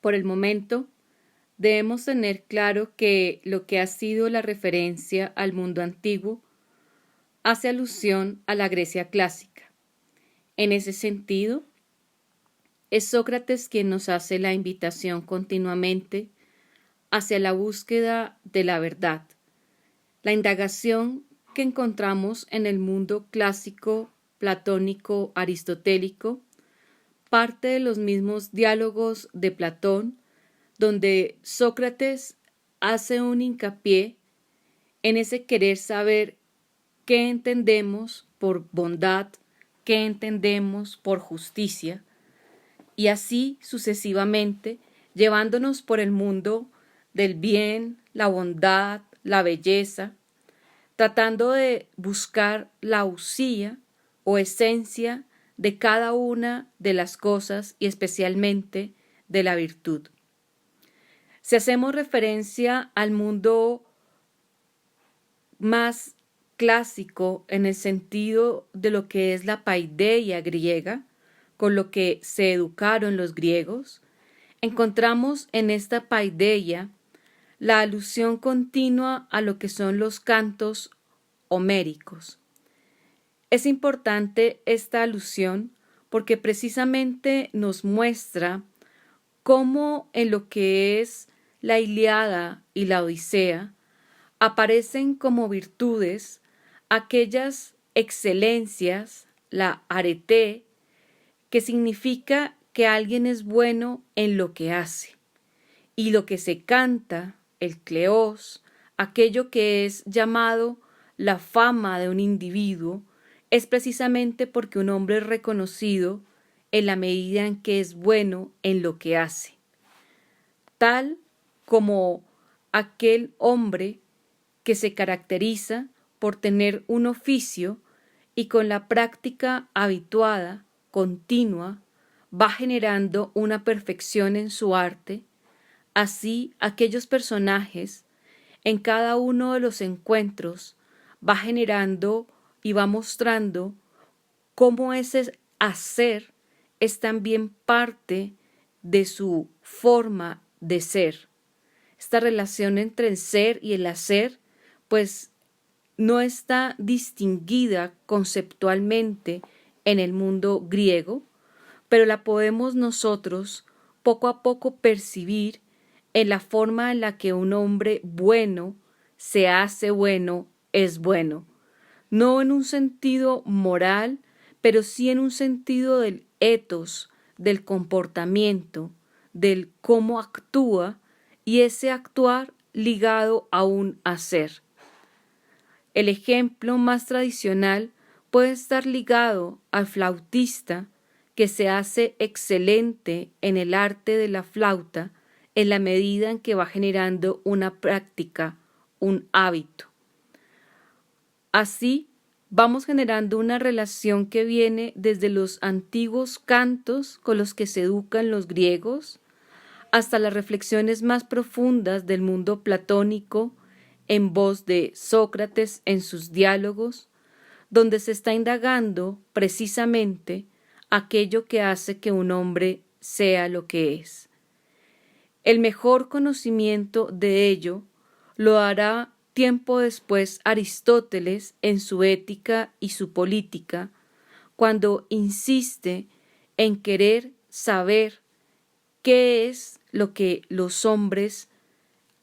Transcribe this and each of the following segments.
Por el momento, debemos tener claro que lo que ha sido la referencia al mundo antiguo hace alusión a la Grecia clásica. En ese sentido, es Sócrates quien nos hace la invitación continuamente hacia la búsqueda de la verdad. La indagación que encontramos en el mundo clásico, platónico, aristotélico, parte de los mismos diálogos de Platón, donde Sócrates hace un hincapié en ese querer saber qué entendemos por bondad, qué entendemos por justicia, y así sucesivamente, llevándonos por el mundo del bien, la bondad, la belleza, tratando de buscar la usía o esencia de cada una de las cosas y especialmente de la virtud. Si hacemos referencia al mundo más clásico en el sentido de lo que es la paideia griega, con lo que se educaron los griegos, encontramos en esta paideia la alusión continua a lo que son los cantos homéricos. Es importante esta alusión porque precisamente nos muestra cómo en lo que es la Ilíada y la Odisea aparecen como virtudes aquellas excelencias, la arete, que significa que alguien es bueno en lo que hace, y lo que se canta, el cleos, aquello que es llamado la fama de un individuo, es precisamente porque un hombre es reconocido en la medida en que es bueno en lo que hace, tal como aquel hombre que se caracteriza por tener un oficio y con la práctica habituada, continua, va generando una perfección en su arte. Así, aquellos personajes, en cada uno de los encuentros, va generando y va mostrando cómo ese hacer es también parte de su forma de ser. Esta relación entre el ser y el hacer, pues no está distinguida conceptualmente en el mundo griego, pero la podemos nosotros poco a poco percibir en la forma en la que un hombre bueno se hace bueno, es bueno. No en un sentido moral, pero sí en un sentido del ethos, del comportamiento, del cómo actúa y ese actuar ligado a un hacer. El ejemplo más tradicional puede estar ligado al flautista que se hace excelente en el arte de la flauta en la medida en que va generando una práctica, un hábito. Así, vamos generando una relación que viene desde los antiguos cantos con los que se educan los griegos hasta las reflexiones más profundas del mundo platónico en voz de Sócrates en sus diálogos, donde se está indagando precisamente aquello que hace que un hombre sea lo que es. El mejor conocimiento de ello lo hará tiempo después Aristóteles en su Ética y su Política, cuando insiste en querer saber qué es lo que los hombres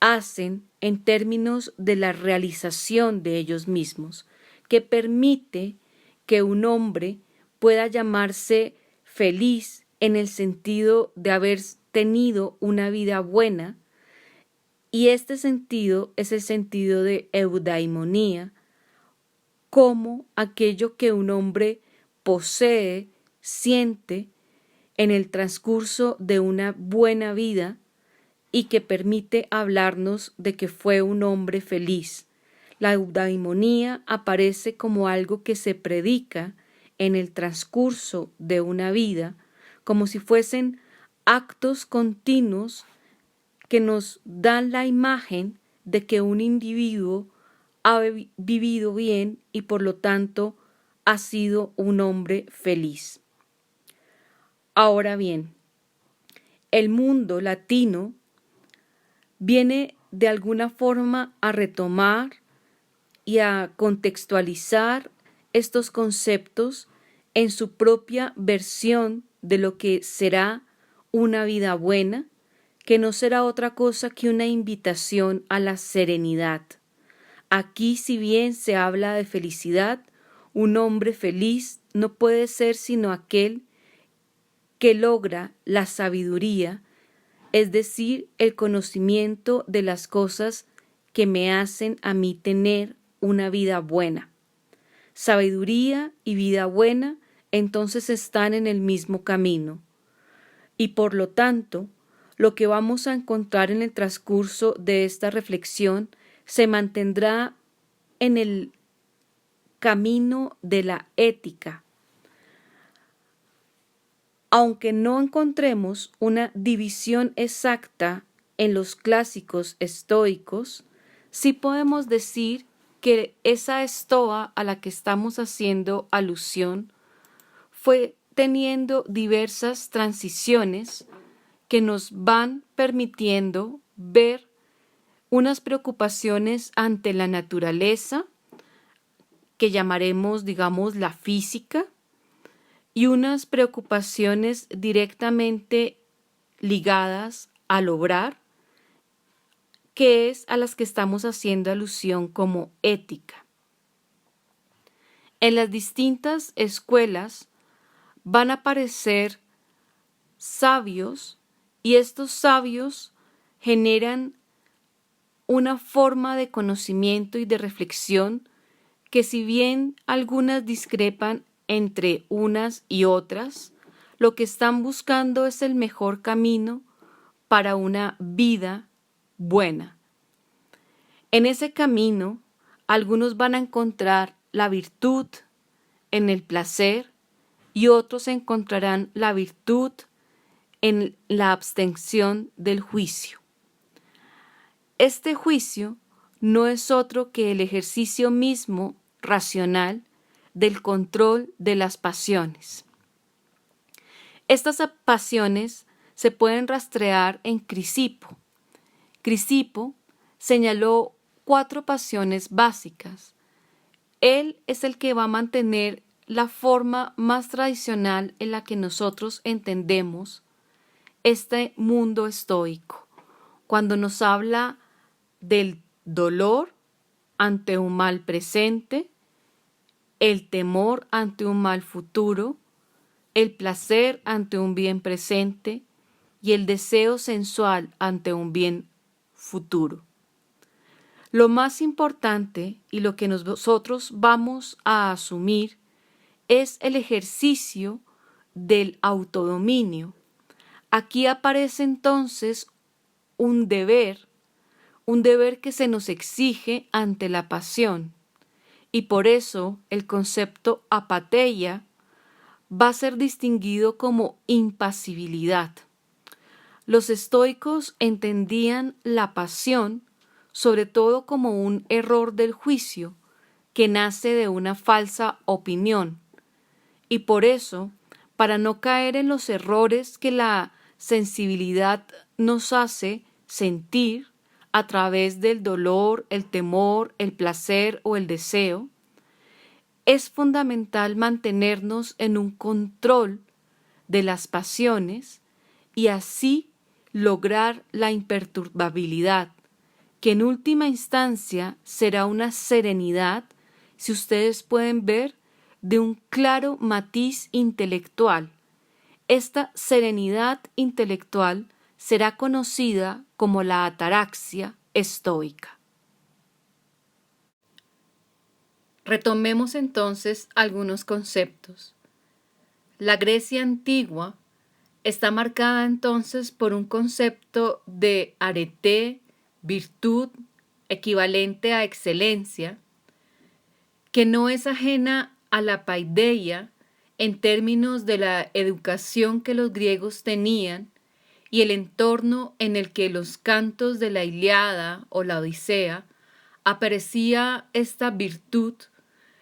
hacen en términos de la realización de ellos mismos, que permite que un hombre pueda llamarse feliz en el sentido de haber tenido una vida buena, y este sentido es el sentido de eudaimonía, como aquello que un hombre posee, siente en el transcurso de una buena vida y que permite hablarnos de que fue un hombre feliz. La eudaimonía aparece como algo que se predica en el transcurso de una vida, como si fuesen actos continuos que nos dan la imagen de que un individuo ha vivido bien y por lo tanto ha sido un hombre feliz. Ahora bien, el mundo latino viene de alguna forma a retomar y a contextualizar estos conceptos en su propia versión de lo que será una vida buena, que no será otra cosa que una invitación a la serenidad. Aquí, si bien se habla de felicidad, un hombre feliz no puede ser sino aquel que logra la sabiduría, es decir, el conocimiento de las cosas que me hacen a mí tener una vida buena. Sabiduría y vida buena entonces están en el mismo camino. Y por lo tanto, lo que vamos a encontrar en el transcurso de esta reflexión se mantendrá en el camino de la ética. Aunque no encontremos una división exacta en los clásicos estoicos, sí podemos decir que esa estoa a la que estamos haciendo alusión fue teniendo diversas transiciones que nos van permitiendo ver unas preocupaciones ante la naturaleza, que llamaremos, digamos, la física, y unas preocupaciones directamente ligadas al obrar, que es a las que estamos haciendo alusión como ética. En las distintas escuelas van a aparecer sabios y estos sabios generan una forma de conocimiento y de reflexión que, si bien algunas discrepan entre unas y otras, lo que están buscando es el mejor camino para una vida buena. En ese camino, algunos van a encontrar la virtud en el placer y otros encontrarán la virtud en la abstención del juicio. Este juicio no es otro que el ejercicio mismo racional del control de las pasiones. Estas pasiones se pueden rastrear en Crisipo. Crisipo señaló 4 pasiones básicas. Él es el que va a mantener la forma más tradicional en la que nosotros entendemos este mundo estoico. Cuando nos habla del dolor ante un mal presente, el temor ante un mal futuro, el placer ante un bien presente y el deseo sensual ante un bien futuro. Lo más importante y lo que nosotros vamos a asumir es el ejercicio del autodominio. Aquí aparece entonces un deber que se nos exige ante la pasión, y por eso el concepto apatheia va a ser distinguido como impasibilidad. Los estoicos entendían la pasión sobre todo como un error del juicio que nace de una falsa opinión, y por eso, para no caer en los errores que la sensibilidad nos hace sentir a través del dolor, el temor, el placer o el deseo, es fundamental mantenernos en un control de las pasiones y así lograr la imperturbabilidad, que en última instancia será una serenidad, si ustedes pueden ver, de un claro matiz intelectual. Esta serenidad intelectual será conocida como la ataraxia estoica. Retomemos entonces algunos conceptos. La Grecia antigua está marcada entonces por un concepto de arete, virtud, equivalente a excelencia, que no es ajena a la paideia en términos de la educación que los griegos tenían y el entorno en el que los cantos de la Ilíada o la Odisea aparecía esta virtud,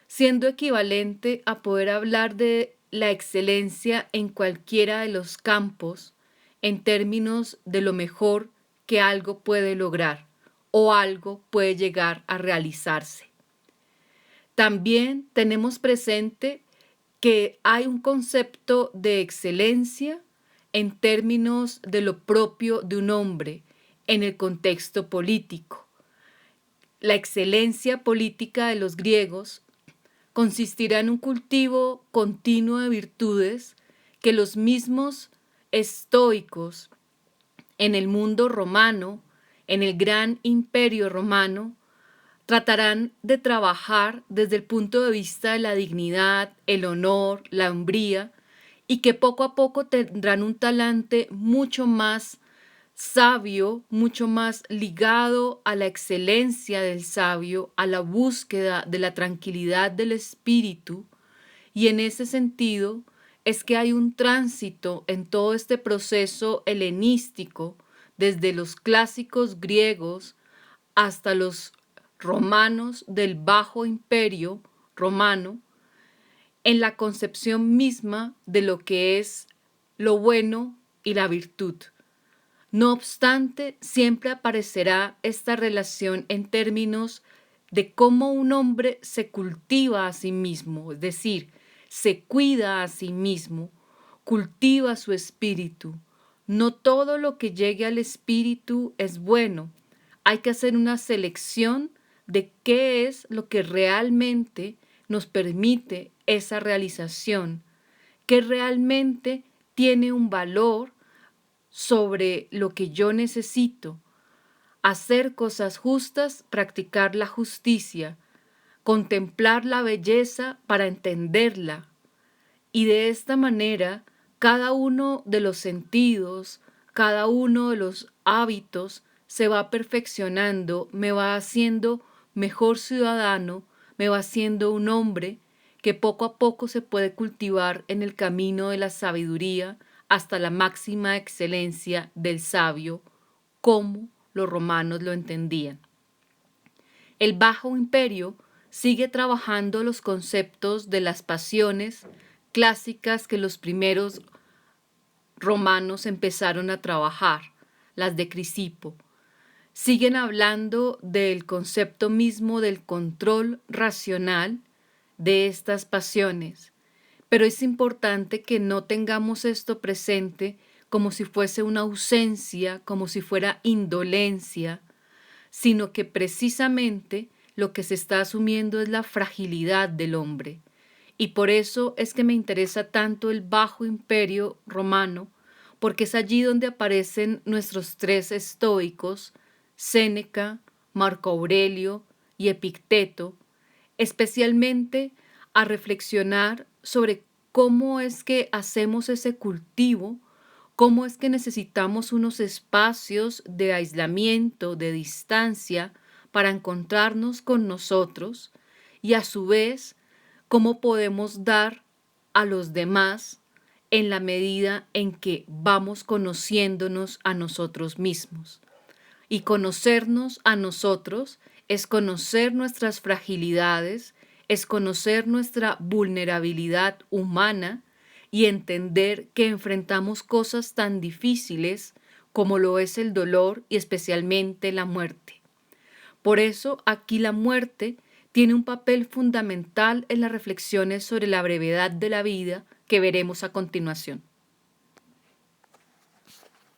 siendo equivalente a poder hablar de la excelencia en cualquiera de los campos en términos de lo mejor que algo puede lograr o algo puede llegar a realizarse. También tenemos presente que hay un concepto de excelencia en términos de lo propio de un hombre en el contexto político. La excelencia política de los griegos consistirá en un cultivo continuo de virtudes que los mismos estoicos en el mundo romano, en el gran imperio romano, tratarán de trabajar desde el punto de vista de la dignidad, el honor, la hombría, y que poco a poco tendrán un talante mucho más sabio, mucho más ligado a la excelencia del sabio, a la búsqueda de la tranquilidad del espíritu, y en ese sentido es que hay un tránsito en todo este proceso helenístico, desde los clásicos griegos hasta los romanos del Bajo Imperio romano, en la concepción misma de lo que es lo bueno y la virtud. No obstante, siempre aparecerá esta relación en términos de cómo un hombre se cultiva a sí mismo, es decir, se cuida a sí mismo, cultiva su espíritu. No todo lo que llegue al espíritu es bueno. Hay que hacer una selección de qué es lo que realmente nos permite esa realización, que realmente tiene un valor sobre lo que yo necesito: hacer cosas justas, practicar la justicia, contemplar la belleza para entenderla. Y de esta manera, cada uno de los sentidos, cada uno de los hábitos se va perfeccionando, me va haciendo mejor ciudadano, me va haciendo un hombre que poco a poco se puede cultivar en el camino de la sabiduría hasta la máxima excelencia del sabio, como los romanos lo entendían. El Bajo Imperio sigue trabajando los conceptos de las pasiones clásicas que los primeros romanos empezaron a trabajar, las de Crisipo. Siguen hablando del concepto mismo del control racional de estas pasiones, pero es importante que no tengamos esto presente como si fuese una ausencia, como si fuera indolencia, sino que precisamente lo que se está asumiendo es la fragilidad del hombre. Y por eso es que me interesa tanto el Bajo Imperio romano, porque es allí donde aparecen nuestros tres estoicos, Séneca, Marco Aurelio y Epicteto, especialmente a reflexionar sobre cómo es que hacemos ese cultivo, cómo es que necesitamos unos espacios de aislamiento, de distancia, para encontrarnos con nosotros, y a su vez cómo podemos dar a los demás en la medida en que vamos conociéndonos a nosotros mismos. Y conocernos a nosotros es conocer nuestras fragilidades, es conocer nuestra vulnerabilidad humana y entender que enfrentamos cosas tan difíciles como lo es el dolor y especialmente la muerte. Por eso aquí la muerte tiene un papel fundamental en las reflexiones sobre la brevedad de la vida que veremos a continuación.